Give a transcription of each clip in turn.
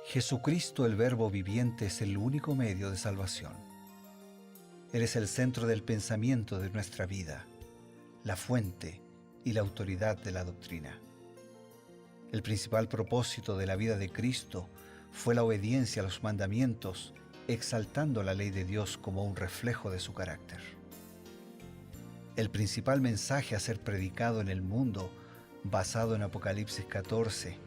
Jesucristo, el Verbo viviente, es el único medio de salvación. Él es el centro del pensamiento de nuestra vida, la fuente y la autoridad de la doctrina. El principal propósito de la vida de Cristo fue la obediencia a los mandamientos, exaltando la ley de Dios como un reflejo de su carácter. El principal mensaje a ser predicado en el mundo, basado en Apocalipsis 14,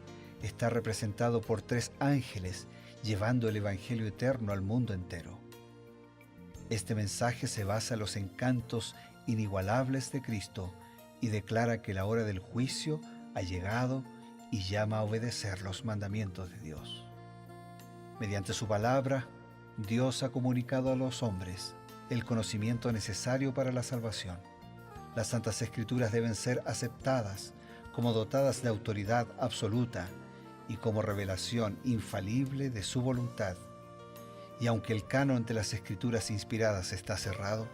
está representado por 3 ángeles llevando el Evangelio eterno al mundo entero. Este mensaje se basa en los encantos inigualables de Cristo y declara que la hora del juicio ha llegado y llama a obedecer los mandamientos de Dios. Mediante su palabra, Dios ha comunicado a los hombres el conocimiento necesario para la salvación. Las Santas Escrituras deben ser aceptadas como dotadas de autoridad absoluta y como revelación infalible de su voluntad. Y aunque el canon de las Escrituras inspiradas está cerrado,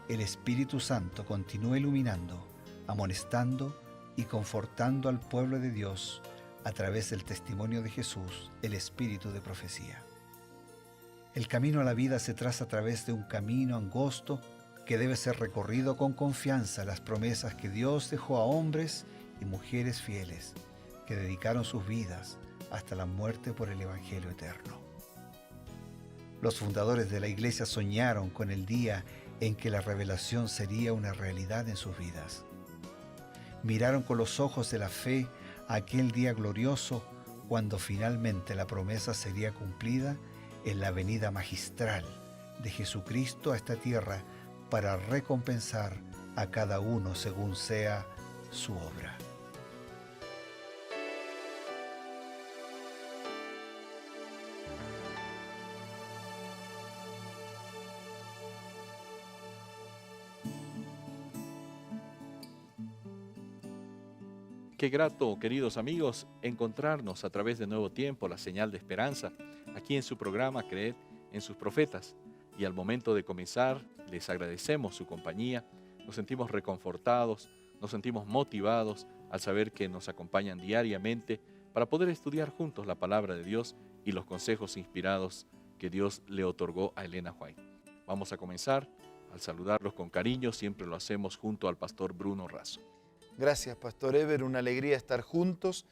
el Espíritu Santo continúa iluminando, amonestando y confortando al pueblo de Dios a través del testimonio de Jesús, el Espíritu de profecía. El camino a la vida se traza a través de un camino angosto que debe ser recorrido con confianza a las promesas que Dios dejó a hombres y mujeres fieles que dedicaron sus vidas hasta la muerte por el Evangelio eterno. Los fundadores de la Iglesia soñaron con el día en que la revelación sería una realidad en sus vidas. Miraron con los ojos de la fe a aquel día glorioso cuando finalmente la promesa sería cumplida en la venida magistral de Jesucristo a esta tierra para recompensar a cada uno según sea su obra. Qué grato, queridos amigos, encontrarnos a través de Nuevo Tiempo, la señal de esperanza, aquí en su programa Creed en sus profetas. Y al momento de comenzar, les agradecemos su compañía, nos sentimos reconfortados, nos sentimos motivados al saber que nos acompañan diariamente para poder estudiar juntos la palabra de Dios y los consejos inspirados que Dios le otorgó a Elena White. Vamos a comenzar al saludarlos con cariño, siempre lo hacemos junto al pastor Bruno Razo. Gracias, Pastor Eber, una alegría estar juntos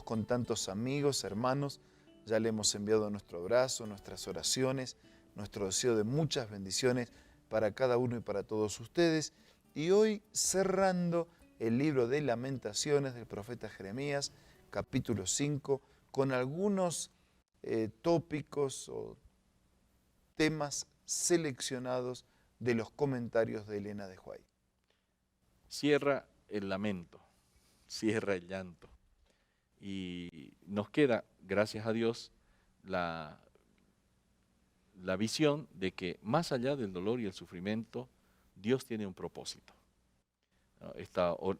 con tantos amigos, hermanos. Ya le hemos enviado nuestro abrazo, nuestras oraciones, nuestro deseo de muchas bendiciones para cada uno y para todos ustedes. Y hoy cerrando el libro de Lamentaciones del profeta Jeremías, capítulo 5, con algunos tópicos o temas seleccionados de los comentarios de Elena de White. Cierra el lamento, cierra el llanto. Y nos queda, gracias a Dios, la visión de que más allá del dolor y el sufrimiento, Dios tiene un propósito.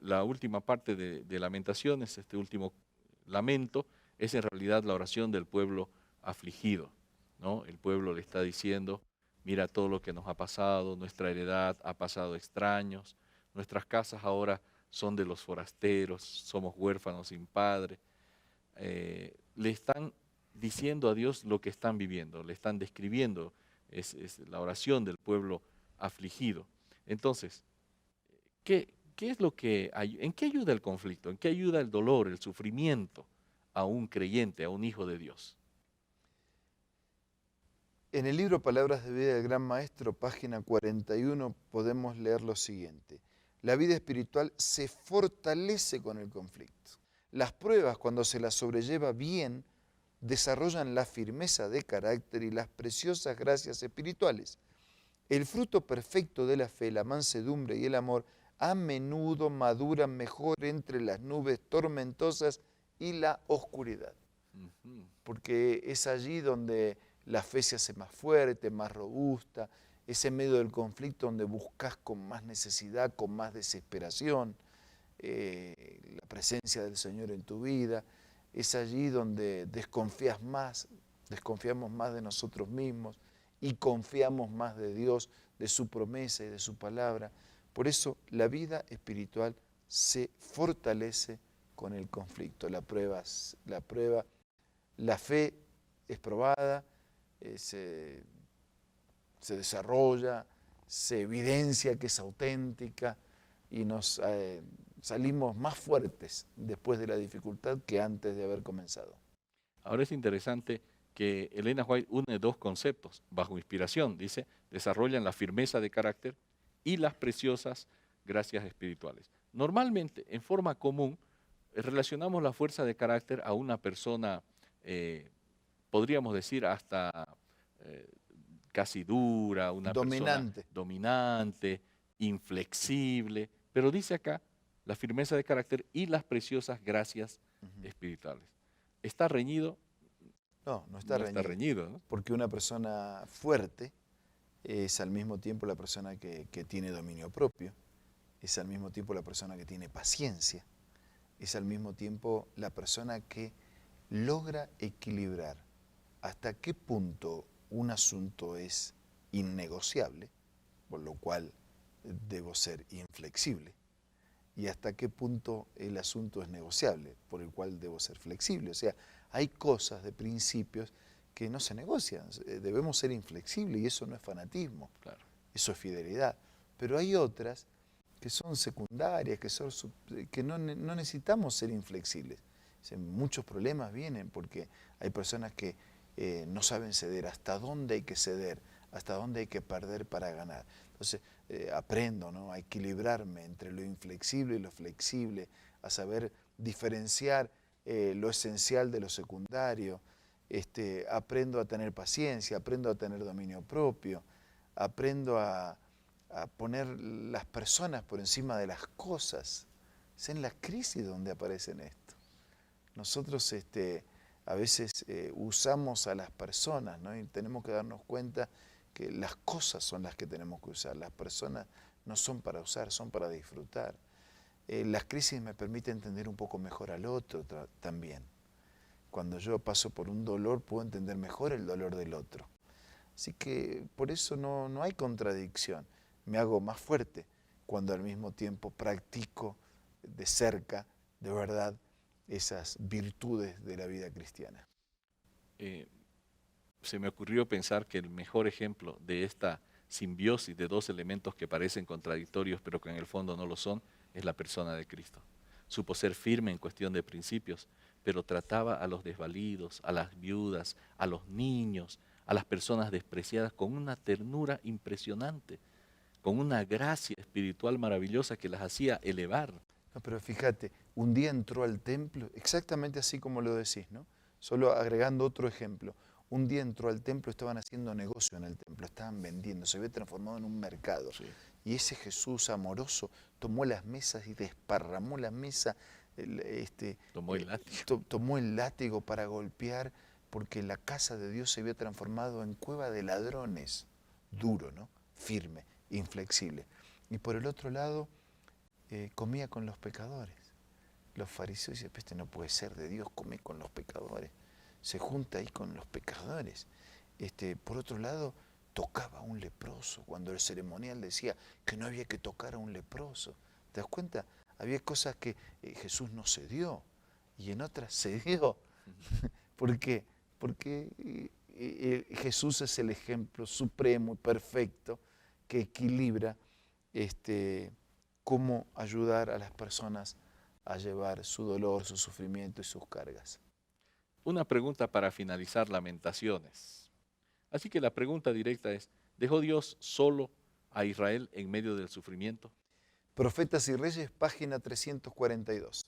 La última parte de Lamentaciones, este último lamento, es en realidad la oración del pueblo afligido, ¿no? El pueblo le está diciendo, mira todo lo que nos ha pasado, nuestra heredad ha pasado extraños, nuestras casas ahora son de los forasteros, somos huérfanos sin padre. Le están diciendo a Dios lo que están viviendo, le están describiendo, es la oración del pueblo afligido. Entonces, ¿qué es lo en qué ayuda el conflicto? ¿En qué ayuda el dolor, el sufrimiento a un creyente, a un hijo de Dios? En el libro Palabras de Vida del Gran Maestro, página 41, podemos leer lo siguiente. La vida espiritual se fortalece con el conflicto. Las pruebas, cuando se las sobrelleva bien, desarrollan la firmeza de carácter y las preciosas gracias espirituales. El fruto perfecto de la fe, la mansedumbre y el amor, a menudo maduran mejor entre las nubes tormentosas y la oscuridad. Porque es allí donde la fe se hace más fuerte, más robusta, es en medio del conflicto donde buscas con más necesidad, con más desesperación, la presencia del Señor en tu vida. Es allí donde desconfiamos más de nosotros mismos y confiamos más de Dios, de su promesa y de su palabra. Por eso la vida espiritual se fortalece con el conflicto. La prueba La fe es probada, se desarrolla, se evidencia que es auténtica y nos salimos más fuertes después de la dificultad que antes de haber comenzado. Ahora es interesante que Elena White une dos conceptos bajo inspiración. Dice, desarrollan la firmeza de carácter y las preciosas gracias espirituales. Normalmente, en forma común, relacionamos la fuerza de carácter a una persona, podríamos decir hasta casi dura, una persona dominante, inflexible, pero dice acá la firmeza de carácter y las preciosas gracias espirituales. ¿Está reñido? No, no está reñido, ¿no? Porque una persona fuerte es al mismo tiempo la persona que tiene dominio propio, es al mismo tiempo la persona que tiene paciencia, es al mismo tiempo la persona que logra equilibrar hasta qué punto un asunto es innegociable, por lo cual debo ser inflexible, y hasta qué punto el asunto es negociable, por el cual debo ser flexible. O sea, hay cosas de principios que no se negocian, debemos ser inflexibles y eso no es fanatismo, claro. Eso es fidelidad. Pero hay otras que son secundarias, que no necesitamos ser inflexibles. Muchos problemas vienen porque hay personas que no saben ceder, hasta dónde hay que ceder, hasta dónde hay que perder para ganar. Entonces aprendo, ¿no?, a equilibrarme entre lo inflexible y lo flexible, a saber diferenciar lo esencial de lo secundario. Aprendo a tener paciencia, aprendo a tener dominio propio, aprendo a poner las personas por encima de las cosas. Es en las crisis donde aparecen esto. Nosotros a veces usamos a las personas, ¿no?, y tenemos que darnos cuenta que las cosas son las que tenemos que usar. Las personas no son para usar, son para disfrutar. Las crisis me permiten entender un poco mejor al otro también. Cuando yo paso por un dolor, puedo entender mejor el dolor del otro. Así que por eso no hay contradicción. Me hago más fuerte cuando al mismo tiempo practico de cerca, de verdad, esas virtudes de la vida cristiana. Se me ocurrió pensar que el mejor ejemplo de esta simbiosis de dos elementos que parecen contradictorios pero que en el fondo no lo son, es la persona de Cristo. Supo ser firme en cuestión de principios, pero trataba a los desvalidos, a las viudas, a los niños, a las personas despreciadas con una ternura impresionante, con una gracia espiritual maravillosa que las hacía elevar. No, pero fíjate, un día entró al templo, exactamente así como lo decís, ¿no? Solo agregando otro ejemplo. Un día entró al templo, estaban haciendo negocio en el templo, estaban vendiendo, se había transformado en un mercado. Sí. Y ese Jesús amoroso tomó las mesas y desparramó la mesa, tomó el látigo para golpear, porque la casa de Dios se había transformado en cueva de ladrones. Duro, ¿no? Firme, inflexible. Y por el otro lado, comía con los pecadores. Los fariseos decían, este no puede ser de Dios, come con los pecadores. Se junta ahí con los pecadores. Por otro lado, tocaba a un leproso, cuando el ceremonial decía que no había que tocar a un leproso. ¿Te das cuenta? Había cosas que Jesús no cedió y en otras cedió. ¿Por qué? Porque Jesús es el ejemplo supremo y perfecto que equilibra cómo ayudar a las personas a llevar su dolor, su sufrimiento y sus cargas. Una pregunta para finalizar Lamentaciones. Así que la pregunta directa es, ¿dejó Dios solo a Israel en medio del sufrimiento? Profetas y Reyes, página 342.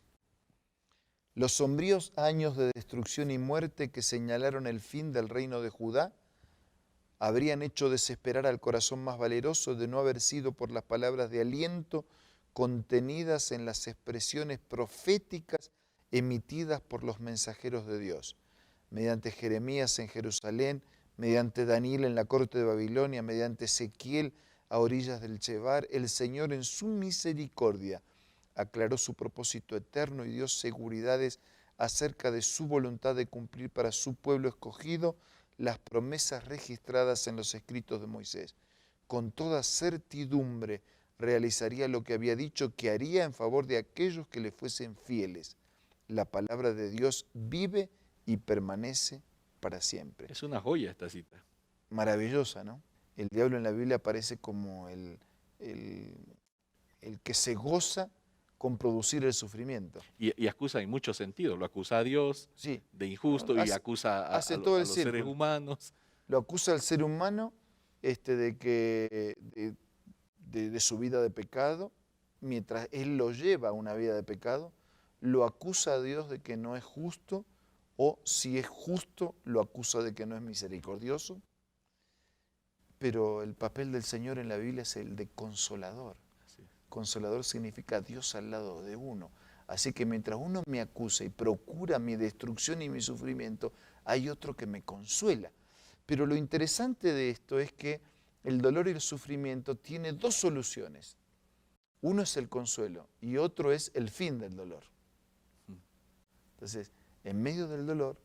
Los sombríos años de destrucción y muerte que señalaron el fin del reino de Judá habrían hecho desesperar al corazón más valeroso de no haber sido por las palabras de aliento contenidas en las expresiones proféticas emitidas por los mensajeros de Dios, mediante Jeremías en Jerusalén, mediante Daniel en la corte de Babilonia, mediante Ezequiel a orillas del Chebar. El Señor en su misericordia aclaró su propósito eterno y dio seguridades acerca de su voluntad de cumplir para su pueblo escogido las promesas registradas en los escritos de Moisés. Con toda certidumbre realizaría lo que había dicho que haría en favor de aquellos que le fuesen fieles. La palabra de Dios vive y permanece para siempre. Es una joya esta cita. Maravillosa, ¿no? El diablo en la Biblia aparece como el que se goza con producir el sufrimiento. Y acusa en muchos sentidos. Lo acusa a Dios Sí, de injusto y acusa a todo el los seres círculo. humanos. Lo acusa al ser humano de su vida de pecado, mientras él lo lleva a una vida de pecado. Lo acusa a Dios de que no es justo, o si es justo, lo acusa de que no es misericordioso. Pero el papel del Señor en la Biblia es el de consolador. Así es. Consolador significa Dios al lado de uno. Así que mientras uno me acusa y procura mi destrucción y mi sufrimiento, hay otro que me consuela. Pero lo interesante de esto es que el dolor y el sufrimiento tiene dos soluciones. Uno es el consuelo y otro es el fin del dolor. Entonces, en medio del dolor,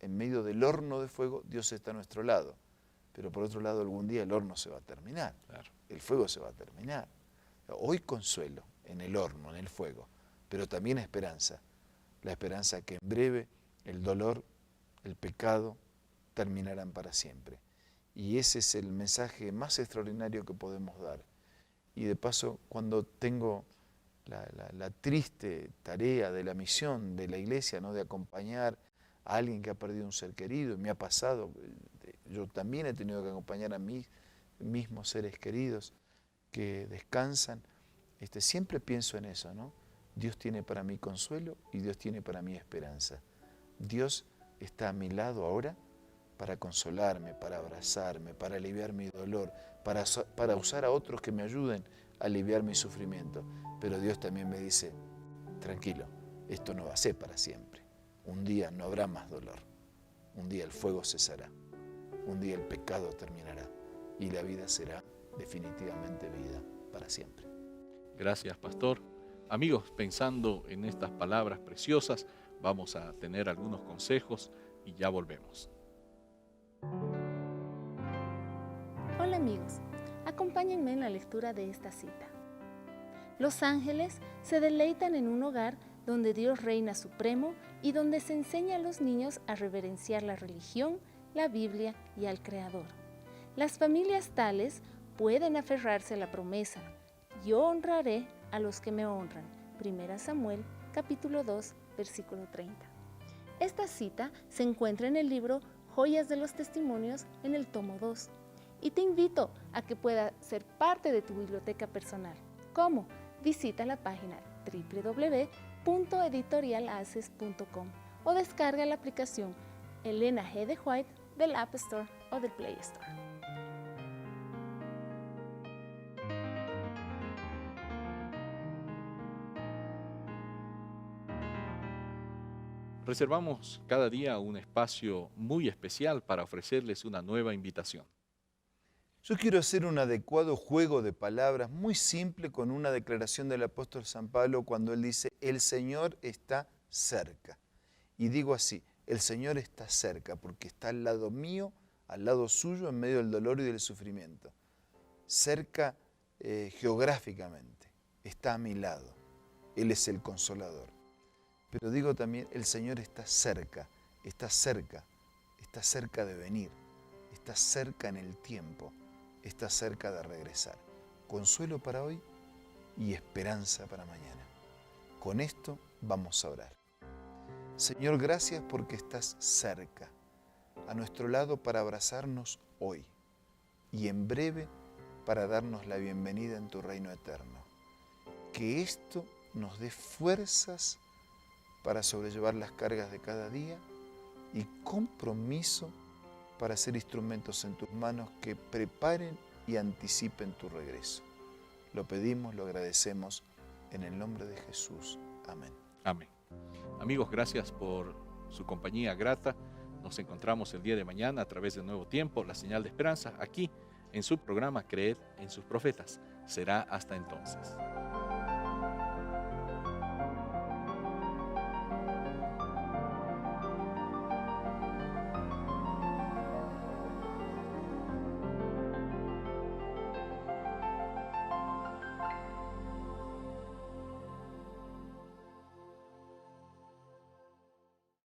en medio del horno de fuego, Dios está a nuestro lado. Pero por otro lado, algún día el horno se va a terminar. Claro. El fuego se va a terminar. Hoy consuelo en el horno, en el fuego, pero también esperanza. La esperanza que en breve el dolor, el pecado, terminarán para siempre. Y ese es el mensaje más extraordinario que podemos dar. Y de paso, cuando tengo la triste tarea de la misión de la iglesia, ¿no?, de acompañar a alguien que ha perdido un ser querido, y me ha pasado, yo también he tenido que acompañar a mis mismos seres queridos que descansan, siempre pienso en eso, ¿no? Dios tiene para mí consuelo y Dios tiene para mí esperanza. Dios está a mi lado ahora para consolarme, para abrazarme, para aliviar mi dolor, para usar a otros que me ayuden a aliviar mi sufrimiento. Pero Dios también me dice, tranquilo, esto no va a ser para siempre. Un día no habrá más dolor. Un día el fuego cesará. Un día el pecado terminará. Y la vida será definitivamente vida para siempre. Gracias, pastor. Amigos, pensando en estas palabras preciosas, vamos a tener algunos consejos y ya volvemos. Hola amigos, acompáñenme en la lectura de esta cita. Los ángeles se deleitan en un hogar donde Dios reina supremo y donde se enseña a los niños a reverenciar la religión, la Biblia y al Creador. Las familias tales pueden aferrarse a la promesa: yo honraré a los que me honran. 1 Samuel, capítulo 2, versículo 30. Esta cita se encuentra en el libro Joyas de los Testimonios, en el tomo 2. Y te invito a que pueda ser parte de tu biblioteca personal. ¿Cómo? Visita la página www.editorialaces.com o descarga la aplicación Elena G. de White del App Store o del Play Store. Reservamos cada día un espacio muy especial para ofrecerles una nueva invitación. Yo quiero hacer un adecuado juego de palabras muy simple con una declaración del apóstol San Pablo cuando él dice, el Señor está cerca. Y digo así, el Señor está cerca porque está al lado mío, al lado suyo, en medio del dolor y del sufrimiento. Cerca geográficamente, está a mi lado. Él es el consolador. Pero digo también, el Señor está cerca, está cerca, está cerca de venir, está cerca en el tiempo. Está cerca de regresar. Consuelo para hoy y esperanza para mañana. Con esto vamos a orar. Señor, gracias porque estás cerca, a nuestro lado para abrazarnos hoy y en breve para darnos la bienvenida en tu reino eterno. Que esto nos dé fuerzas para sobrellevar las cargas de cada día y compromiso para ser instrumentos en tus manos que preparen y anticipen tu regreso. Lo pedimos, lo agradecemos en el nombre de Jesús. Amén. Amén. Amigos, gracias por su compañía grata. Nos encontramos el día de mañana a través de Nuevo Tiempo, la señal de esperanza, aquí en su programa Creed en sus profetas. Será hasta entonces.